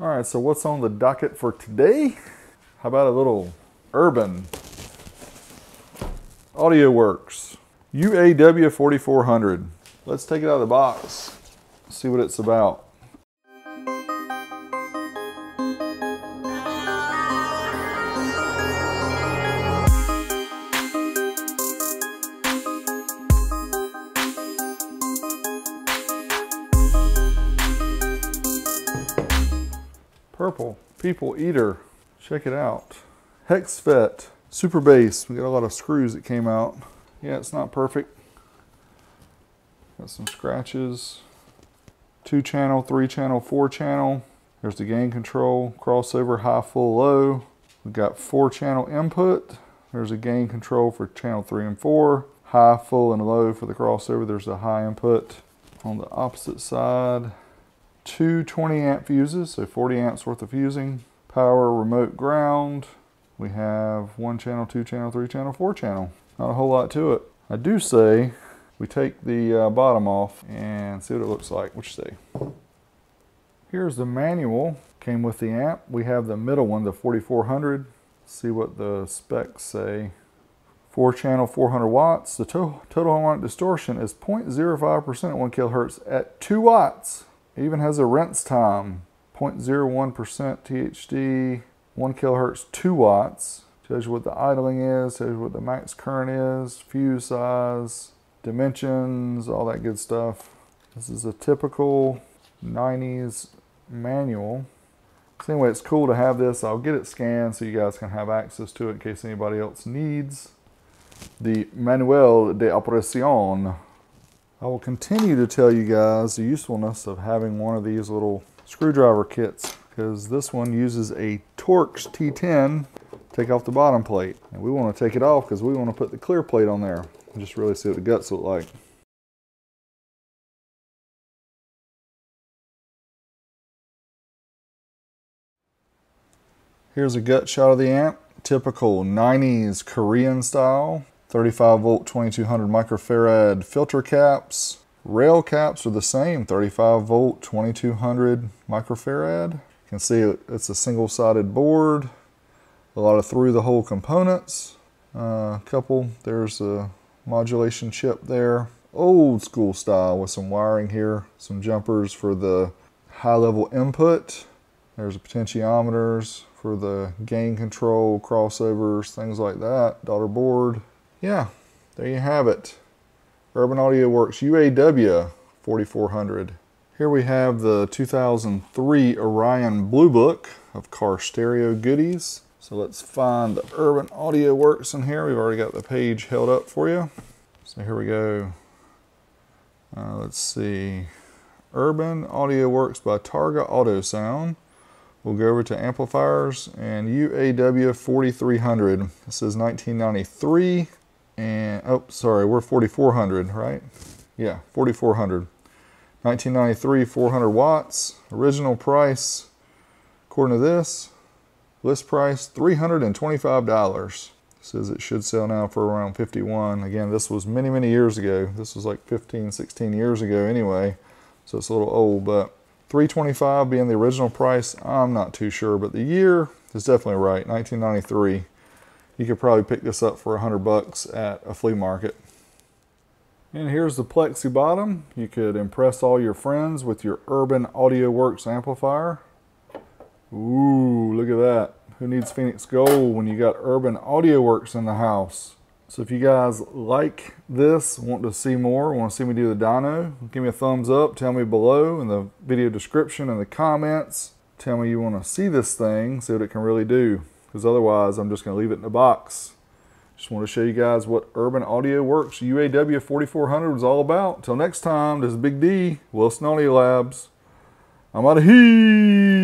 All right, so what's on the docket for today? How about a little Urban AudioWorks UAW-4400. Let's take it out of the box, see what it's about. Purple People Eater, check it out. Hex FET, super bass. We got a lot of screws that came out. Yeah, it's not perfect. Got some scratches. 2-channel, 3-channel, 4-channel. There's the gain control, crossover, high, full, low. We've got 4-channel input. There's a gain control for channel 3 and 4. High, full, and low for the crossover. There's the high input. On the opposite side, 2 20-amp fuses, so 40 amps worth of fusing. Power, remote ground. We have 1-channel, 2-channel, 3-channel, 4-channel. Not a whole lot to it. I do say we take the bottom off and see what it looks like. What you say? Here's the manual. Came with the amp. We have the middle one, the 4400. See what the specs say. 4-channel, 400 watts. The total harmonic distortion is 0.05% at 1 kilohertz at 2 watts. It even has a rinse time. 0.01% THD, 1 kilohertz, 2 watts. Tells you what the idling is, tells you what the max current is, fuse size, dimensions, all that good stuff. This is a typical 90s manual. So anyway, it's cool to have this. I'll get it scanned so you guys can have access to it in case anybody else needs. The Manual de Operación. I will continue to tell you guys the usefulness of having one of these little screwdriver kits, because this one uses a Torx T10 to take off the bottom plate. And we want to take it off because we want to put the clear plate on there and just really see what the guts look like. Here's a gut shot of the amp. Typical 90s Korean style. 35 volt 2200 microfarad filter caps. Rail caps are the same, 35 volt 2200 microfarad. You can see it's a single-sided board. A lot of through the hole components. There's a modulation chip there. Old school style with some wiring here. Some jumpers for the high level input. There's potentiometers for the gain control, crossovers, things like that. Daughter board. Yeah, there you have it. Urban AudioWorks UAW-4400. Here we have the 2003 Orion Blue Book of car stereo goodies. So let's find the Urban AudioWorks in here. We've already got the page held up for you. So here we go. Let's see. Urban AudioWorks by Targa Autosound. We'll go over to amplifiers and UAW-4300. This is 1993. And, oh, sorry, we're 4400, right? Yeah, 4400. 1993, 400 watts. Original price, according to this, list price, $325. Says it should sell now for around 51. Again, this was many, many years ago. This was like 15, 16 years ago anyway. So it's a little old, but $325 being the original price, I'm not too sure, but the year is definitely right, 1993. You could probably pick this up for $100 at a flea market. And here's the plexi bottom. You could impress all your friends with your Urban AudioWorks amplifier. Ooh, look at that. Who needs Phoenix Gold when you got Urban AudioWorks in the house? So if you guys like this, want to see more, want to see me do the dyno, give me a thumbs up, tell me below in the video description and the comments. Tell me you want to see this thing, see what it can really do. Because otherwise, I'm just going to leave it in the box. Just want to show you guys what Urban AudioWorks UAW-4400 was all about. Until next time, this is Big D, Wilson Audio Labs. I'm out of here.